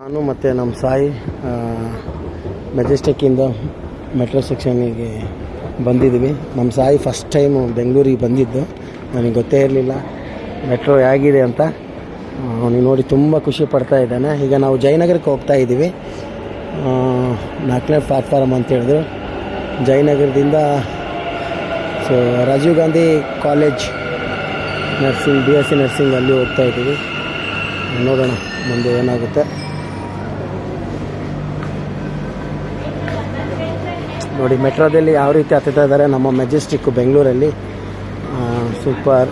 ನಾನು ಮತ್ತು ನಮ್ಮ ಸಾಯಿ ಮೆಜೆಸ್ಟಿಕ್ಕಿಂದ ಮೆಟ್ರೋ ಸೆಕ್ಷನ್ನಿಗೆ ಬಂದಿದ್ದೀವಿ. ನಮ್ಮ ಸಾಯಿ ಫಸ್ಟ್ ಟೈಮು ಬೆಂಗಳೂರಿಗೆ ಬಂದಿದ್ದು, ನನಗೆ ಗೊತ್ತೇ ಇರಲಿಲ್ಲ ಮೆಟ್ರೋ ಹೇಗಿದೆ ಅಂತ. ಅವನಿಗೆ ನೋಡಿ ತುಂಬ ಖುಷಿ ಪಡ್ತಾ ಇದ್ದಾನೆ. ಈಗ ನಾವು ಜಯನಗರಕ್ಕೆ ಹೋಗ್ತಾ ಇದ್ದೀವಿ. 4ನೇ ಪ್ಲಾಟ್ಫಾರಮ್ ಅಂತ ಹೇಳಿದ್ರು. ಜಯನಗರದಿಂದ Rajiv Gandhi college nursing BSc nursing ಅಲ್ಲಿ ಹೋಗ್ತಾ ಇದ್ದೀವಿ. ನೋಡೋಣ ಮುಂದೆ ಏನಾಗುತ್ತೆ. ನೋಡಿ ಮೆಟ್ರೋದಲ್ಲಿ ಯಾವ ರೀತಿ ಹತ್ತುತ್ತಾ ಇದ್ದಾರೆ ನಮ್ಮ ಮೆಜೆಸ್ಟಿಕ್ಕು ಬೆಂಗಳೂರಲ್ಲಿ. ಸೂಪರ್,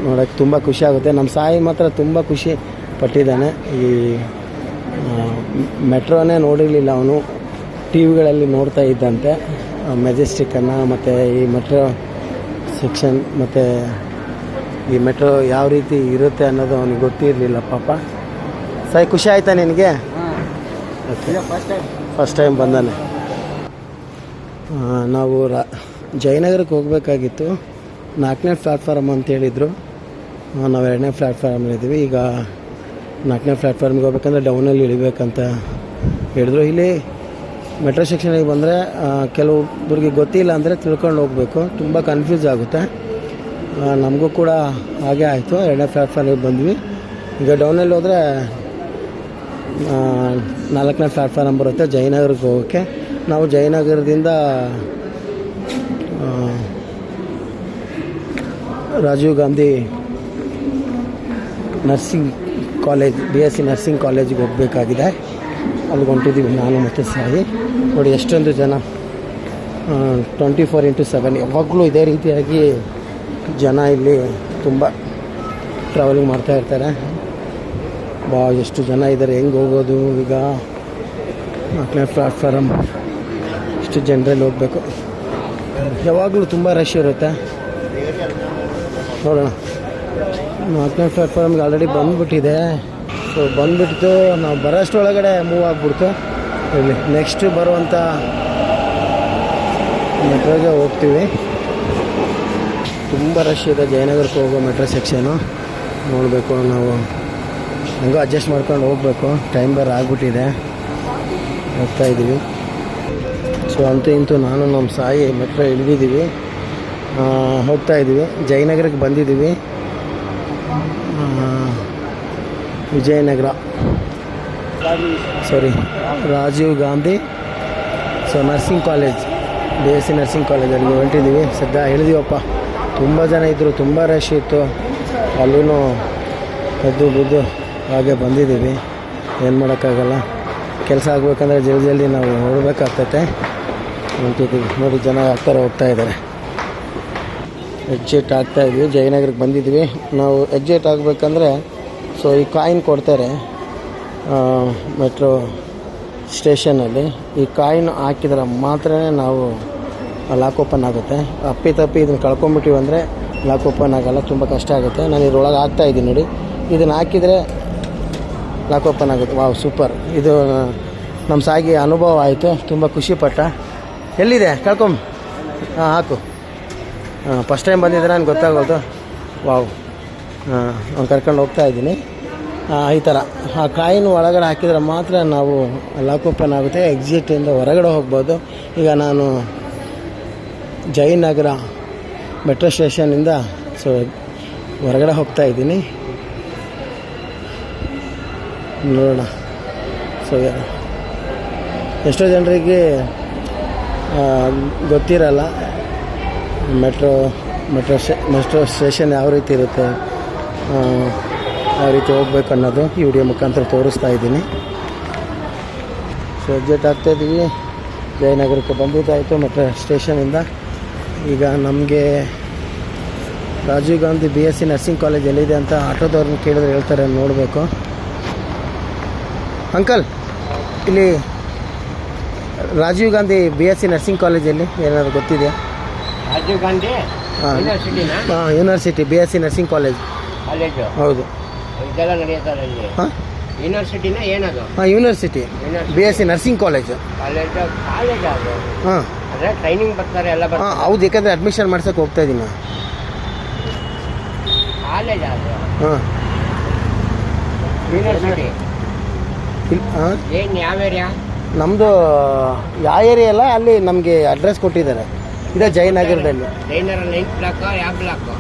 ನೋಡೋಕ್ಕೆ ತುಂಬ ಖುಷಿ ಆಗುತ್ತೆ. ನಮ್ಮ ಸಾಯಿ ಮಾತ್ರ ತುಂಬ ಖುಷಿ ಪಟ್ಟಿದ್ದಾನೆ. ಈ ಮೆಟ್ರೋನೇ ನೋಡಿರಲಿಲ್ಲ ಅವನು, ಟಿ ವಿಗಳಲ್ಲಿ ನೋಡ್ತಾ ಇದ್ದಂತೆ ಮೆಜೆಸ್ಟಿಕ್ಕನ್ನು, ಮತ್ತು ಈ ಮೆಟ್ರೋ ಸೆಕ್ಷನ್ ಮತ್ತು ಈ ಮೆಟ್ರೋ ಯಾವ ರೀತಿ ಇರುತ್ತೆ ಅನ್ನೋದು ಅವನಿಗೆ ಗೊತ್ತಿರಲಿಲ್ಲ ಪಾಪ. ಸಾಯಿ ಖುಷಿ ಆಯಿತಾ ನಿನಗೆ? ಓಕೆ, ಫಸ್ಟ್ ಟೈಮ್ ಬಂದಾನೆ. ನಾವು ಜಯನಗರಕ್ಕೆ ಹೋಗಬೇಕಾಗಿತ್ತು. 4ನೇ ಪ್ಲಾಟ್ಫಾರಮ್ ಅಂತ ಹೇಳಿದರು. ನಾವು 2ನೇ ಪ್ಲಾಟ್ಫಾರಮಲ್ಲಿದ್ದೀವಿ. ಈಗ 4ನೇ ಪ್ಲಾಟ್ಫಾರ್ಮ್ಗೆ ಹೋಗ್ಬೇಕಂದ್ರೆ ಡೌನಲ್ಲಿ ಇಳಿಬೇಕಂತ ಹೇಳಿದ್ರು. ಇಲ್ಲಿ ಮೆಟ್ರೋ ಸೆಕ್ಷನಿಗೆ ಬಂದರೆ ಕೆಲವೊಬ್ಬರಿಗೆ ಗೊತ್ತಿಲ್ಲ ಅಂದರೆ ತಿಳ್ಕೊಂಡು ಹೋಗಬೇಕು, ತುಂಬ ಕನ್ಫ್ಯೂಸ್ ಆಗುತ್ತೆ. ನಮಗೂ ಕೂಡ ಹಾಗೆ ಆಯಿತು. 2ನೇ ಪ್ಲಾಟ್ಫಾರ್ಮಿಗೆ ಬಂದ್ವಿ. ಈಗ ಡೌನಲ್ಲಿ ಹೋದರೆ 4ನೇ ಪ್ಲಾಟ್ಫಾರಮ್ ಬರುತ್ತೆ ಜಯನಗರಕ್ಕೆ ಹೋಗೋಕ್ಕೆ. ನಾವು ಜಯನಗರದಿಂದ Rajiv Gandhi nursing college BSc nursing ಕಾಲೇಜಿಗೆ ಹೋಗಬೇಕಾಗಿದೆ. ಅಲ್ಲಿಗೆ ಹೊಂಟಿದ್ದೀವಿ ನಾನು ಮತ್ತು ಸಾಯಿ. ನೋಡಿ ಎಷ್ಟೊಂದು ಜನ, 24x7 ಯಾವಾಗಲೂ ಇದೇ ರೀತಿಯಾಗಿ ಜನ ಇಲ್ಲಿ ತುಂಬ ಟ್ರಾವೆಲಿಂಗ್ ಮಾಡ್ತಾಯಿರ್ತಾರೆ. ಎಷ್ಟು ಜನ ಇದ್ದಾರೆ, ಹೆಂಗೆ ಹೋಗೋದು? ಈಗ 4ನೇ ಪ್ಲಾಟ್ಫಾರಮ್ ಇಷ್ಟು ಜನರಲ್ಲಿ ಹೋಗಬೇಕು. ಯಾವಾಗಲೂ ತುಂಬ ರಶ್ ಇರುತ್ತೆ. ನೋಡೋಣ. 4ನೇ ಪ್ಲಾಟ್ಫಾರ್ಮ್ಗೆ ಆಲ್ರೆಡಿ ಬಂದುಬಿಟ್ಟಿದೆ. ಸೊ ಬಂದುಬಿಡ್ತು, ನಾವು ಬರೋಷ್ಟರೊಳಗಡೆ ಮೂವ್ ಆಗಿಬಿಡ್ತು. ಇಲ್ಲಿ ನೆಕ್ಸ್ಟ್ ಬರುವಂಥ ಮೆಟ್ರೋಗೆ ಹೋಗ್ತೀವಿ. ತುಂಬ ರಶ್ ಇದೆ ಜಯನಗರಕ್ಕೆ ಹೋಗೋ ಮೆಟ್ರೋ ಸೆಕ್ಷನು. ನೋಡಬೇಕು, ನಾವು ಹಂಗೂ ಅಡ್ಜಸ್ಟ್ ಮಾಡ್ಕೊಂಡು ಹೋಗಬೇಕು. ಟೈಮ್ ಬೇರೆ ಆಗಿಬಿಟ್ಟಿದೆ, ಹೋಗ್ತಾ ಇದ್ದೀವಿ. ಸೊ ಅಂತೂ ಇಂತೂ ನಾನು ನಮ್ಮ ಸಾಯಿ ಮೆಟ್ರೋ ಇಳಿದಿದ್ದೀವಿ, ಹೋಗ್ತಾ ಇದ್ದೀವಿ. ಜಯನಗರಕ್ಕೆ ಬಂದಿದ್ದೀವಿ. Vijayanagar, Rajiv Gandhi nursing college, BSc nursing ಕಾಲೇಜಲ್ಲಿ ಹೊರಟಿದ್ದೀವಿ. ಸದ್ಯ ಇಳಿದೀವಪ್ಪ. ತುಂಬ ಜನ ಇದ್ದರು, ತುಂಬ ರಶ್ ಇತ್ತು. ಅಲ್ಲೂ ಎದ್ದು ಬಿದ್ದು ಹಾಗೆ ಬಂದಿದ್ದೀವಿ. ಏನು ಮಾಡೋಕ್ಕಾಗಲ್ಲ, ಕೆಲಸ ಆಗಬೇಕಂದ್ರೆ ಜಲ್ದಿ ನಾವು ಹೊರಡಬೇಕಾಗ್ತೈತೆ. ಹೊಂಟಿದ್ದೀವಿ. ನೋಡಿ ಜನ ಆಗ್ತಾರೆ, ಹೋಗ್ತಾ ಇದ್ದಾರೆ. ಎಕ್ಸಿಟ್ ಆಗ್ತಾಯಿದ್ವಿ. ಜಯನಗರಕ್ಕೆ ಬಂದಿದ್ವಿ. ನಾವು ಎಕ್ಸಿಟ್ ಆಗಬೇಕಂದ್ರೆ ಈ ಕಾಯಿನ್ ಕೊಡ್ತಾರೆ ಮೆಟ್ರೋ ಸ್ಟೇಷನಲ್ಲಿ. ಈ ಕಾಯಿನ್ ಹಾಕಿದ್ರೆ ಮಾತ್ರ ನಾವು ಲಾಕ್ ಓಪನ್ ಆಗುತ್ತೆ. ಅಪ್ಪಿ ಇದನ್ನು ಕಳ್ಕೊಂಬಿಟ್ಟಿವಿ ಅಂದರೆ ಲಾಕ್ ಓಪನ್ ಆಗೋಲ್ಲ, ತುಂಬ ಕಷ್ಟ ಆಗುತ್ತೆ. ನಾನು ಇದ್ರೊಳಗೆ ಹಾಕ್ತಾಯಿದ್ದೀನಿ ನೋಡಿ, ಇದನ್ನು ಹಾಕಿದರೆ ಲಾಕ್ ಓಪನ್ ಆಗುತ್ತೆ. Wow, super. ಇದು ನಮ್ಮ ಸಾಗಿ ಅನುಭವ ಆಯಿತು, ತುಂಬ ಖುಷಿಪಟ್ಟ. ಎಲ್ಲಿದೆ ಕಳ್ಕೊಂಬ? ಹಾಕು. ಫಸ್ಟ್ ಟೈಮ್ ಬಂದಿದ್ದರೆ ನನಗೆ ಗೊತ್ತಾಗೋದು. ವಾವ್, ಅವ್ನು ಕರ್ಕೊಂಡು ಹೋಗ್ತಾ ಇದ್ದೀನಿ. ಈ ಥರ ಆ ಕಾಯಿನ್ ಒಳಗಡೆ ಹಾಕಿದರೆ ಮಾತ್ರ ನಾವು ಲಾಕ್ ಓಪನ್ ಆಗುತ್ತೆ, ಎಕ್ಸಿಟಿಂದ ಹೊರಗಡೆ ಹೋಗ್ಬೋದು. ಈಗ ನಾನು ಜಯನಗರ ಮೆಟ್ರೋ ಸ್ಟೇಷನಿಂದ ಹೊರಗಡೆ ಹೋಗ್ತಾ ಇದ್ದೀನಿ. ನೋಡೋಣ. ಎಷ್ಟೋ ಜನರಿಗೆ ಗೊತ್ತಿರಲ್ಲ ಮೆಟ್ರೋ ಸ್ಟೇಷನ್ ಯಾವ ರೀತಿ ಇರುತ್ತೆ, ಯಾವ ರೀತಿ ಹೋಗ್ಬೇಕು ಅನ್ನೋದು ಈ ವಿಡಿಯೋ ಮುಖಾಂತರ ತೋರಿಸ್ತಾ ಇದ್ದೀನಿ. ಎಕ್ಸಿಟ್ ಆಗ್ತಾಯಿದ್ದೀವಿ. ಜಯನಗರಕ್ಕೆ ಬಂದಿದ್ದಾಯಿತು ಮೆಟ್ರೋ ಸ್ಟೇಷನಿಂದ. ಈಗ ನಮಗೆ Rajiv Gandhi BSc nursing college ಎಲ್ಲಿದೆ ಅಂತ ಆಟೋದವ್ರನ್ನ ಕೇಳಿದ್ರೆ ಹೇಳ್ತಾರೆ, ನೋಡಬೇಕು. ಅಂಕಲ್, ಇಲ್ಲಿ ರಾಜೀವ್ ಗಾಂಧಿ BSc ನರ್ಸಿಂಗ್ ಕಾಲೇಜಲ್ಲಿ ಏನಾದರೂ ಗೊತ್ತಿದೆಯಾ? Rajiv Gandhi university BSc nursing college. ಹೌದು, ಇದೆಲ್ಲ ನಡೆಯುತ್ತಾರೆ ಇಲ್ಲಿ. ಯೂನಿವರ್ಸಿಟಿನ ಏನದು? University BSc nursing college. College ಅದು. ಅಂದರೆ ಟ್ರೈನಿಂಗ್ ಬರ್ತಾರೆ ಎಲ್ಲ ಬರ್ತಾರೆ. ಹೌದು, ಯಾಕಂದರೆ ಅಡ್ಮಿಷನ್ ಮಾಡ್ಸೋಕೆ ಹೋಗ್ತಾ ಇದ್ದೀನಿ. ಕಾಲೇಜ್ ಅದು. ಯೂನಿವರ್ಸಿಟಿ ಏನು ಯಾವ ಏರಿಯಾ? ನಮ್ಮದು ಯಾವ ಏರಿಯಾ ಅಲ್ಲ, ಅಲ್ಲಿ ನಮಗೆ ಅಡ್ರೆಸ್ ಕೊಟ್ಟಿದ್ದಾರೆ. ಇದೇ ಜಯನಗರದಲ್ಲಿ. ಜೈನರ 9th ಬ್ಲಾಕ್ ಯಾವ ಬ್ಲಾಕು?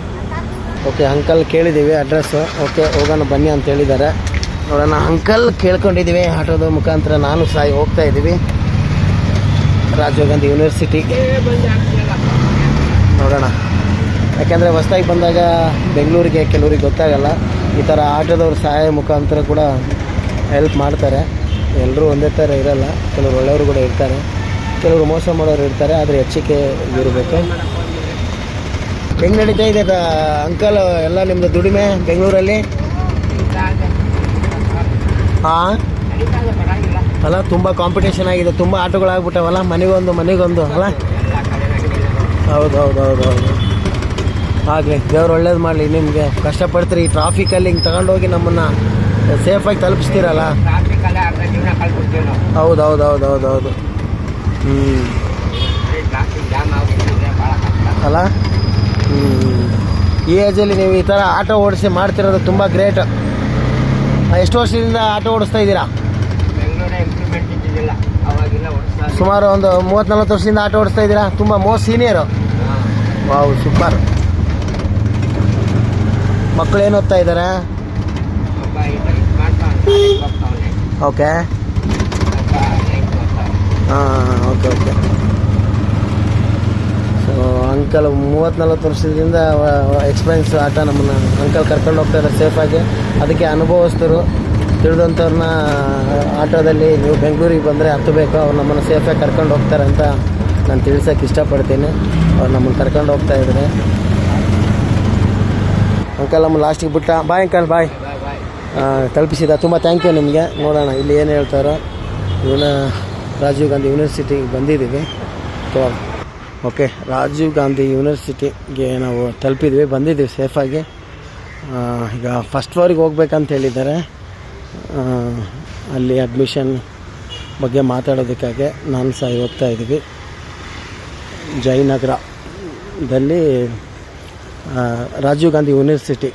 ಓಕೆ, ಅಂಕಲ್ ಕೇಳಿದ್ದೀವಿ ಅಡ್ರೆಸ್ಸು. ಓಕೆ, ಹೋಗೋಣ ಬನ್ನಿ ಅಂತ ಹೇಳಿದ್ದಾರೆ. ನೋಡೋಣ, ಅಂಕಲ್ ಕೇಳ್ಕೊಂಡಿದ್ದೀವಿ. ಆಟೋದ ಮುಖಾಂತರ ನಾನು ಸಹ ಹೋಗ್ತಾ ಇದ್ದೀವಿ ರಾಜೀವ್ ಗಾಂಧಿ ಯೂನಿವರ್ಸಿಟಿಗೆ. ನೋಡೋಣ, ಯಾಕೆಂದರೆ ಹೊಸ್ದಾಗಿ ಬಂದಾಗ ಬೆಂಗಳೂರಿಗೆ ಕೆಲವ್ರಿಗೆ ಗೊತ್ತಾಗಲ್ಲ. ಈ ಥರ ಆಟೋದವ್ರ ಸಹಾಯ ಮುಖಾಂತರ ಕೂಡ ಹೆಲ್ಪ್ ಮಾಡ್ತಾರೆ. ಎಲ್ಲರೂ ಒಂದೇ ಥರ ಇರಲ್ಲ, ಕೆಲವರು ಒಳ್ಳೆಯವರು ಕೂಡ ಇರ್ತಾರೆ, ಕೆಲವರು ಮೋಸ ಮಾಡೋರು ಇರ್ತಾರೆ. ಆದರೆ ಎಚ್ಚರಿಕೆ ಇರಬೇಕು. ಹೆಂಗೆ ನಡೀತಾ ಇದೆ ಅಂಕಲ್ ಎಲ್ಲ ನಿಮ್ಮದು ದುಡಿಮೆ ಬೆಂಗಳೂರಲ್ಲಿ? ಹಾಂ ಅಲ್ಲ, ತುಂಬ ಕಾಂಪಿಟೇಷನ್ ಆಗಿದೆ, ತುಂಬ ಆಟೋಗಳಾಗ್ಬಿಟ್ಟವಲ್ಲ, ಮನೆಗೊಂದು ಅಲ್ಲ. ಹೌದು. ಆಗಲಿ, ದೇವ್ರು ಒಳ್ಳೇದು ಮಾಡಲಿ. ನಿಮಗೆ ಕಷ್ಟಪಡ್ತೀರಿ ಈ ಟ್ರಾಫಿಕಲ್ಲಿ ಹಿಂಗೆ ತಗೊಂಡೋಗಿ ನಮ್ಮನ್ನು ಸೇಫಾಗಿ ತಲುಪಿಸ್ತೀರಲ್ಲ. ಹೌದು. ಅಲ್ಲ, ಈ ಏಜಲ್ಲಿ ನೀವು ಈ ಥರ ಆಟೋ ಓಡಿಸಿ ಮಾಡ್ತಿರೋದು ತುಂಬ ಗ್ರೇಟ್. ಎಷ್ಟು ವರ್ಷದಿಂದ ಆಟೋ ಓಡಿಸ್ತಾ ಇದ್ದೀರಾ? ಸುಮಾರು ಒಂದು 30-40 ವರ್ಷದಿಂದ ಆಟೋ ಓಡಿಸ್ತಾ ಇದ್ದೀರಾ. ತುಂಬ ಮೋಸ್ಟ್ ಸೀನಿಯರು. Wow, super. ಮಕ್ಕಳು ಏನು ಓದ್ತಾ ಇದ್ದಾರೆ? ಓಕೆ. ಓಕೆ. ಸೊ ಅಂಕಲ್ 30-40 ವರ್ಷದಿಂದ ಎಕ್ಸ್ಪೀರಿಯನ್ಸ್ ಆಟ ನಮ್ಮನ್ನು ಅಂಕಲ್ ಕರ್ಕೊಂಡು ಹೋಗ್ತಾ ಇದ್ದಾರೆ ಸೇಫಾಗಿ. ಅದಕ್ಕೆ ಅನುಭವಸ್ಥರು ತಿಳಿದಂಥವ್ರನ್ನ ಆಟೋದಲ್ಲಿ ನೀವು ಬೆಂಗಳೂರಿಗೆ ಬಂದರೆ ಹತ್ತಬೇಕು, ಅವ್ರು ನಮ್ಮನ್ನು ಸೇಫಾಗಿ ಕರ್ಕೊಂಡು ಹೋಗ್ತಾರೆ ಅಂತ ನಾನು ತಿಳ್ಸೋಕ್ಕೆ ಇಷ್ಟಪಡ್ತೀನಿ. ಅವ್ರು ನಮ್ಮನ್ನು ಕರ್ಕೊಂಡು ಹೋಗ್ತಾ ಇದ್ದಾರೆ. ಅಂಕಲ್ ನಮ್ಮ ಲಾಸ್ಟಿಗೆ ಬಿಟ್ಟ. ಬಾಯ್ ಅಂಕಲ್, ಬಾಯ್. ತಲುಪಿಸಿದ, ತುಂಬ ಥ್ಯಾಂಕ್ ಯು ನಿಮಗೆ. ನೋಡೋಣ ಇಲ್ಲಿ ಏನು ಹೇಳ್ತಾರೋ. ರಾಜೀವ್ ಗಾಂಧಿ ಯೂನಿವರ್ಸಿಟಿಗೆ ಬಂದಿದ್ದೀವಿ. ಓಕೆ, ರಾಜೀವ್ ಗಾಂಧಿ ಯೂನಿವರ್ಸಿಟಿಗೆ ನಾವು ಬಂದಿದ್ದೀವಿ ಸೇಫಾಗಿ. ಈಗ ಫಸ್ಟ್ ಫ್ಲೋರಿಗೆ ಹೋಗ್ಬೇಕಂತ ಹೇಳಿದ್ದಾರೆ. ಅಲ್ಲಿ ಅಡ್ಮಿಷನ್ ಬಗ್ಗೆ ಮಾತಾಡೋದಕ್ಕಾಗಿ ನಾನು ಸಹ ಹೋಗ್ತಾ ಇದ್ದೀವಿ. ಜಯನಗರದಲ್ಲಿ Rajiv Gandhi university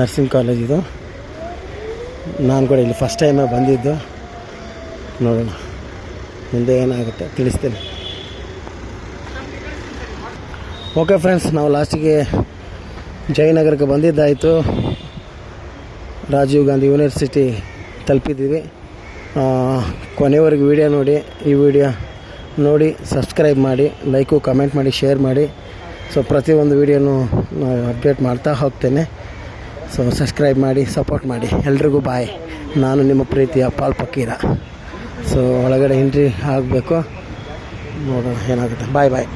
nursing college ಇದು. ನಾನು ಕೂಡ ಇಲ್ಲಿ ಫಸ್ಟ್ ಟೈಮೇ ಬಂದಿದ್ದು. ನೋಡೋಣ ಮುಂದೆ ಏನಾಗುತ್ತೆ ತಿಳಿಸ್ತೀನಿ. ಓಕೆ ಫ್ರೆಂಡ್ಸ್, ನಾವು ಲಾಸ್ಟಿಗೆ ಜಯನಗರಕ್ಕೆ ಬಂದಿದ್ದಾಯಿತು. ರಾಜೀವ್ ಗಾಂಧಿ ಯೂನಿವರ್ಸಿಟಿ ತಲುಪಿದ್ದೀವಿ. ಕೊನೆವರೆಗೂ ವಿಡಿಯೋ ನೋಡಿ. ಈ ವಿಡಿಯೋ ನೋಡಿ ಸಬ್ಸ್ಕ್ರೈಬ್ ಮಾಡಿ, ಲೈಕು ಕಮೆಂಟ್ ಮಾಡಿ, ಶೇರ್ ಮಾಡಿ. ಸೊ ಪ್ರತಿಯೊಂದು ವಿಡಿಯೋನು ಅಪ್ಡೇಟ್ ಮಾಡ್ತಾ ಹೋಗ್ತೇನೆ. ಸೊ ಸಬ್ಸ್ಕ್ರೈಬ್ ಮಾಡಿ, ಸಪೋರ್ಟ್ ಮಾಡಿ. ಎಲ್ರಿಗೂ ಬಾಯ್. ನಾನು ನಿಮ್ಮ ಪ್ರೀತಿಯ ಪಾಲ್ ಫಕೀರ. ಸೊ ಒಳಗಡೆ ಎಂಟ್ರಿ ಆಗಬೇಕು, ನೋಡೋಣ ಏನಾಗುತ್ತೆ. ಬಾಯ್.